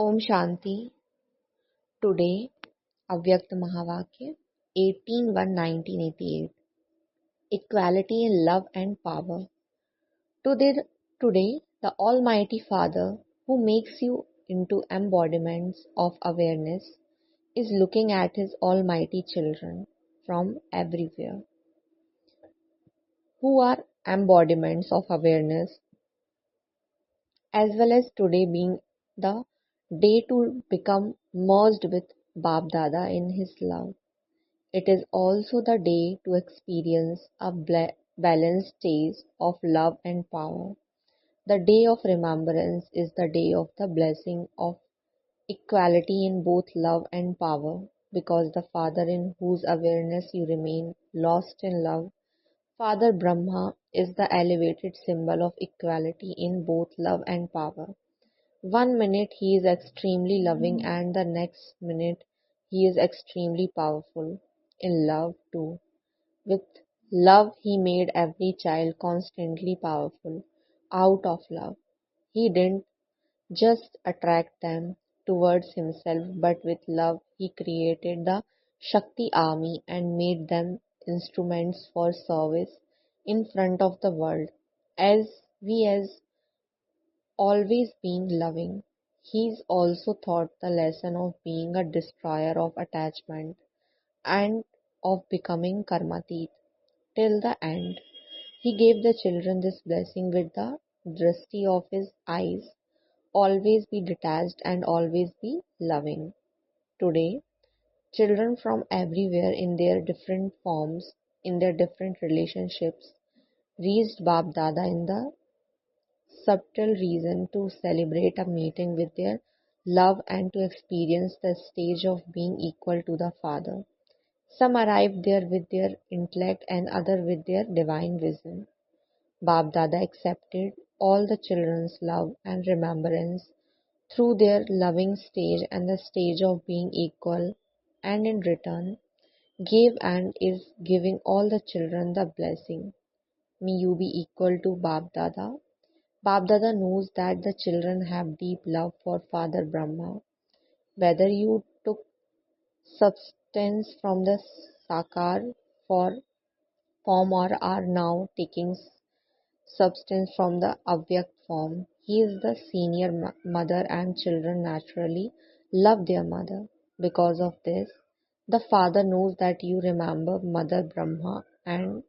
Om Shanti. Today, Avkyat Mahavakya, 18/1/1988. Equality in love and power. Today, today, the Almighty Father, who makes you into embodiments of awareness, is looking at His almighty children from everywhere, who are embodiments of awareness, as well as today being the day to become merged with Bab Dada in His love. It is also the day to experience a balanced stage of love and power. The day of remembrance is the day of the blessing of equality in both love and power, because the Father in whose awareness you remain lost in love, Father Brahma, is the elevated symbol of equality in both love and power. One minute he is extremely loving, and the next minute he is extremely powerful in love too. With love he made every child constantly powerful. Out of love, he didn't just attract them towards himself, but with love he created the Shakti army and made them instruments for service in front of the world. As always being loving, he's also taught the lesson of being a destroyer of attachment and of becoming karmatit till the end. He gave the children this blessing with the drishti of his eyes: always be detached and always be loving. Today, children from everywhere in their different forms, in their different relationships, reached Bab Dada in the subtle reason to celebrate a meeting with their love and to experience the stage of being equal to the Father. Some arrived there with their intellect and others with their divine vision. Bab Dada accepted all the children's love and remembrance through their loving stage and the stage of being equal, and in return gave and is giving all the children the blessing. May you be equal to Bab Dada. Bab Dada knows that the children have deep love for Father Brahma. Whether you took substance from the Sakar for form or are now taking substance from the Avyak form, he is the senior mother, and children naturally love their mother. Because of this, the Father knows that you remember Mother Brahma and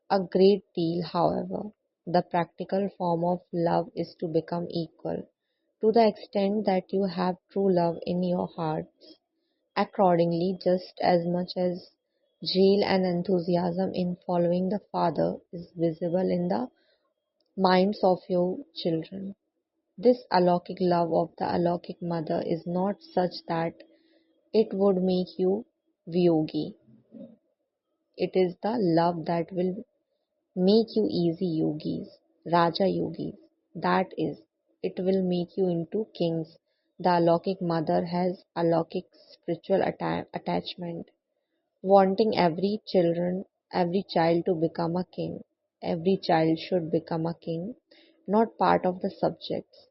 a great deal. However, the practical form of love is to become equal. To the extent that you have true love in your hearts, accordingly, just as much as zeal and enthusiasm in following the Father is visible in the minds of your children. This alaukic love of the alaukic mother is not such that it would make you vyogi. It is the love that will make you easy yogis, Raja yogis. That is, it will make you into kings. The alaukic mother has alaukic spiritual attachment, wanting every child to become a king. Every child should become a king, not part of the subjects.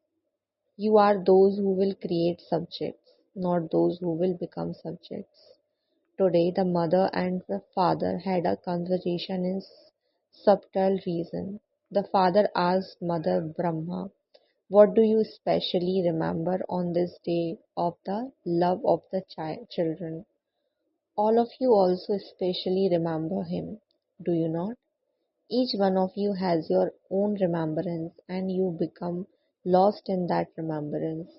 You are those who will create subjects, not those who will become subjects. Today, the mother and the father had a conversation in subtle reason. The father asked Mother Brahma, "What do you especially remember on this day of the love of the children? All of you also especially remember him, do you not? Each one of you has your own remembrance, and you become lost in that remembrance.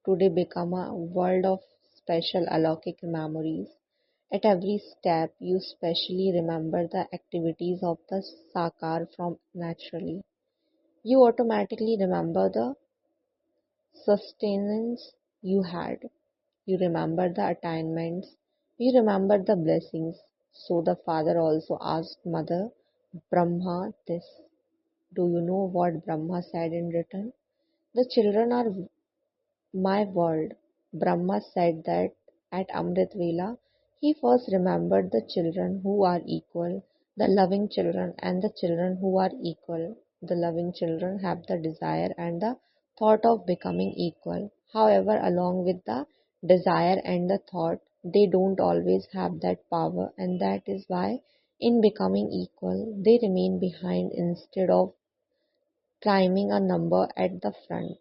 Today become a world of special alaukic memories. At every step, you specially remember the activities of the Sakar from naturally. You automatically remember the sustenance you had. You remember the attainments. You remember the blessings." So the father also asked Mother Brahma this. Do you know what Brahma said in return? "The children are my world." Brahma said that at Amrit Vela, he first remembered the children who are equal, the loving children, and the children who are equal. The loving children have the desire and the thought of becoming equal. However, along with the desire and the thought, they don't always have that power, and that is why, in becoming equal, they remain behind instead of climbing a number at the front.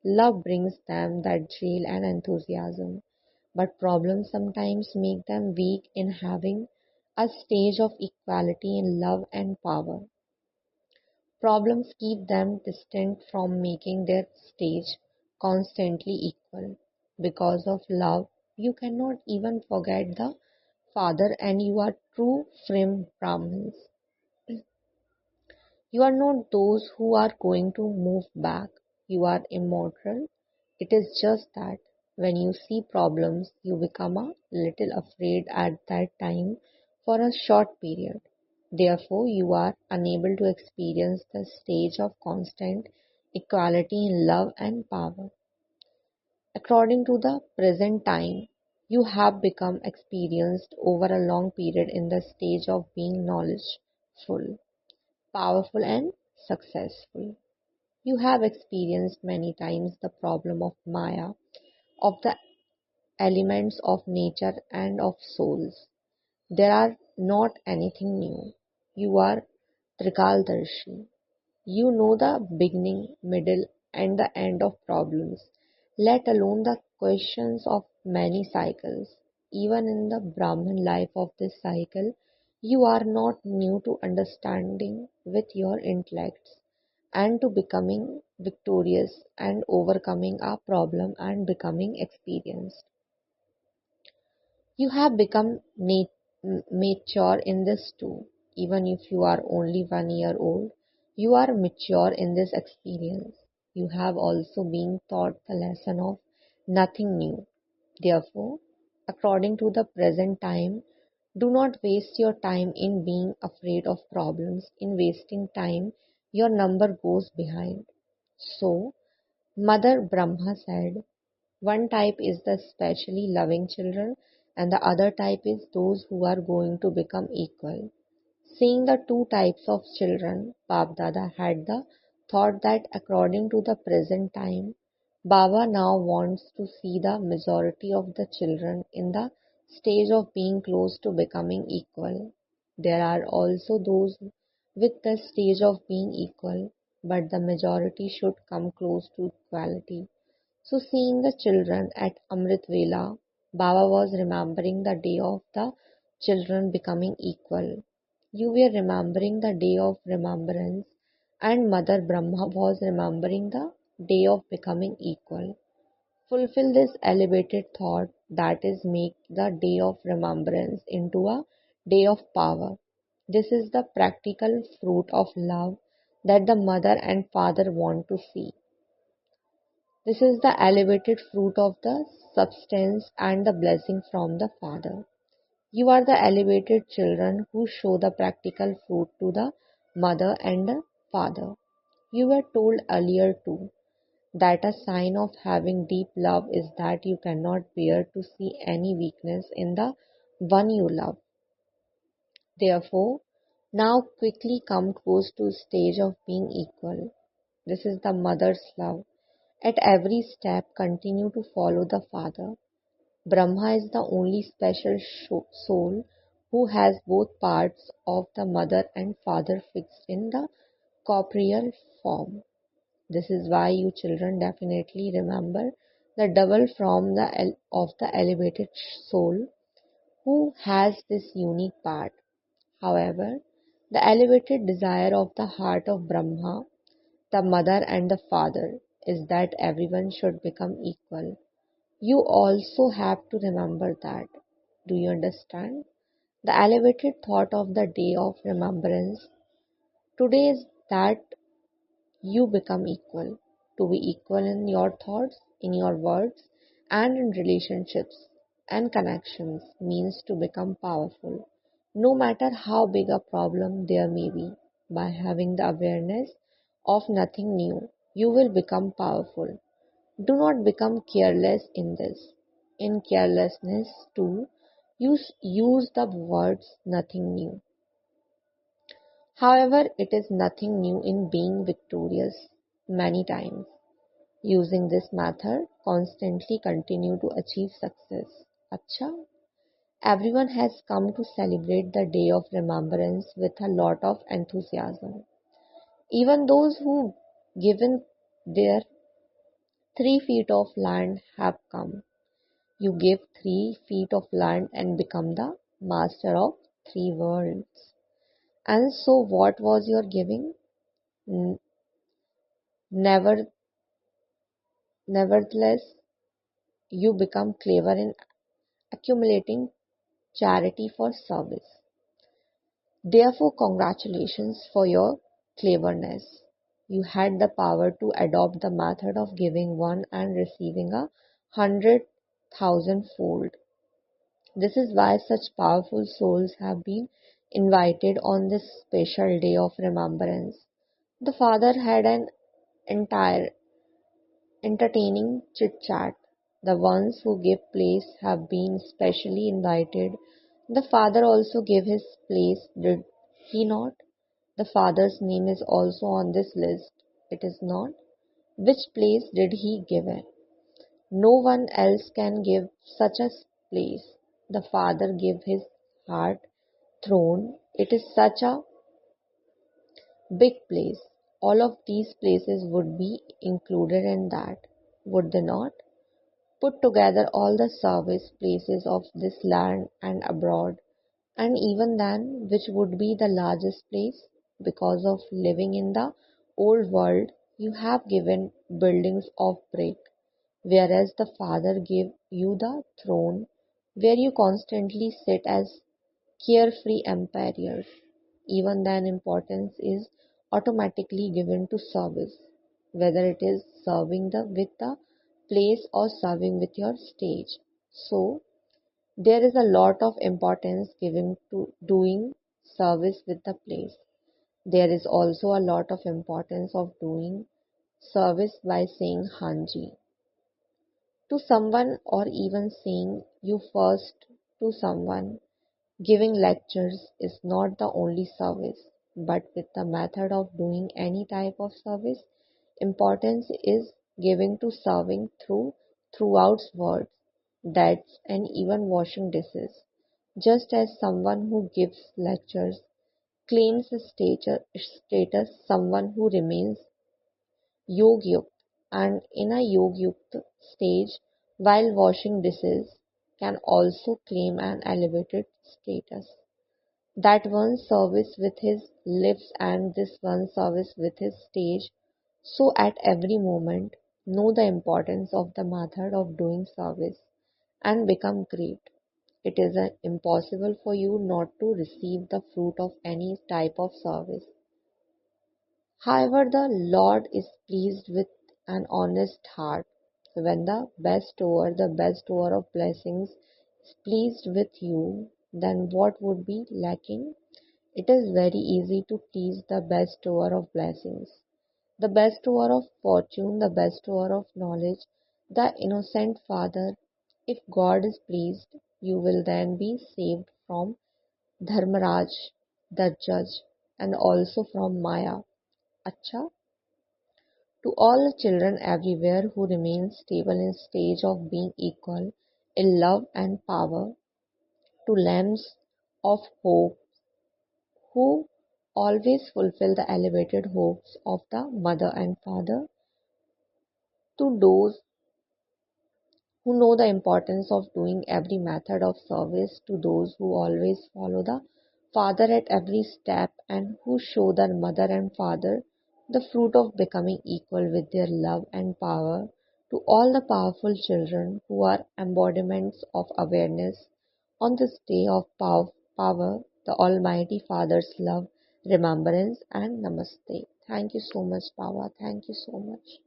Love brings them that zeal and enthusiasm, but problems sometimes make them weak in having a stage of equality in love and power. Problems keep them distant from making their stage constantly equal. Because of love, you cannot even forget the father, and you are true firm Brahmins. You are not those who are going to move back. You are immortal. It is just that when you see problems, you become a little afraid at that time for a short period. Therefore, you are unable to experience the stage of constant equality in love and power. According to the present time, you have become experienced over a long period in the stage of being knowledgeful, powerful, and successful. You have experienced many times the problem of Maya, of the elements of nature and of souls. There are not anything new. You are Trikaldarshi. You know the beginning, middle, and the end of problems, let alone the questions of many cycles. Even in the Brahman life of this cycle, you are not new to understanding with your intellects and to becoming victorious and overcoming a problem and becoming experienced. You have become mature in this too. Even if you are only 1 year old, you are mature in this experience. You have also been taught the lesson of nothing new. Therefore, according to the present time, do not waste your time in being afraid of problems. In wasting time, your number goes behind. So, Mother Brahma said, one type is the specially loving children, and the other type is those who are going to become equal. Seeing the two types of children, Bab Dada had the thought that according to the present time, Baba now wants to see the majority of the children in the stage of being close to becoming equal. There are also those with the stage of being equal, but the majority should come close to equality. So, seeing the children at Amrit Vela, Baba was remembering the day of the children becoming equal. You were remembering the day of remembrance, and Mother Brahma was remembering the day of becoming equal. Fulfill this elevated thought, that is, make the day of remembrance into a day of power. This is the practical fruit of love that the mother and father want to see. This is the elevated fruit of the substance and the blessing from the Father. You are the elevated children who show the practical fruit to the mother and the father. You were told earlier too that a sign of having deep love is that you cannot bear to see any weakness in the one you love. Therefore, now quickly come close to stage of being equal. This is the mother's love. At every step, continue to follow the Father. Brahma is the only special soul who has both parts of the mother and father fixed in the corporeal form. This is why you children definitely remember the double form of the elevated soul who has this unique part. However, the elevated desire of the heart of Brahma, the mother and the father, is that everyone should become equal. You also have to remember that. Do you understand? The elevated thought of the day of remembrance today is that you become equal. To be equal in your thoughts, in your words, and in relationships and connections means to become powerful. No matter how big a problem there may be, by having the awareness of nothing new, you will become powerful. Do not become careless in this. In carelessness, too, use the words nothing new. However, it is nothing new in being victorious many times. Using this method, constantly continue to achieve success. Acha, everyone has come to celebrate the day of remembrance with a lot of enthusiasm. Even those who given their 3 feet of land have come. You give 3 feet of land and become the master of 3 worlds. And so, what was your giving? N- Never, nevertheless, you become clever in accumulating charity for service. Therefore, congratulations for your cleverness. You had the power to adopt the method of giving one and receiving 100,000-fold. This is why such powerful souls have been invited on this special day of remembrance. The father had an entire entertaining chit chat. The ones who give place have been specially invited. The father also gave his place, did he not? The father's name is also on this list. It is not. Which place did he give it? No one else can give such a place. The father gave his heart throne. It is such a big place. All of these places would be included in that, would they not? Put together all the service places of this land and abroad, and even then, which would be the largest place? Because of living in the old world, you have given buildings of brick, whereas the Father gave you the throne where you constantly sit as carefree empires. Even then, importance is automatically given to service, whether it is serving with the place or serving with your stage. So, there is a lot of importance given to doing service with the place. There is also a lot of importance of doing service by saying Hanji to someone or even saying you first to someone. Giving lectures is not the only service, but with the method of doing any type of service, importance is giving to serving throughout words, dates, and even washing dishes. Just as someone who gives lectures claims a status, someone who remains yogyukt and in a yogyukt stage while washing dishes can also claim an elevated status. That one service with his lips and this one service with his stage. So at every moment, know the importance of the method of doing service and become great. It is impossible for you not to receive the fruit of any type of service. However, the Lord is pleased with an honest heart. When the bestower of blessings, is pleased with you, then what would be lacking? It is very easy to please the bestower of blessings, the bestower of fortune, the bestower of knowledge, the innocent Father. If God is pleased, you will then be saved from Dharmaraj, the judge, and also from Maya. Acha, to all the children everywhere who remain stable in stage of being equal in love and power, to lambs of hope who always fulfill the elevated hopes of the mother and father, to those who know the importance of doing every method of service, to those who always follow the father at every step and who show their mother and father the fruit of becoming equal with their love and power, to all the powerful children who are embodiments of awareness on this day of power, the Almighty Father's love, remembrance, and namaste. Thank you so much, Baba. Thank you so much.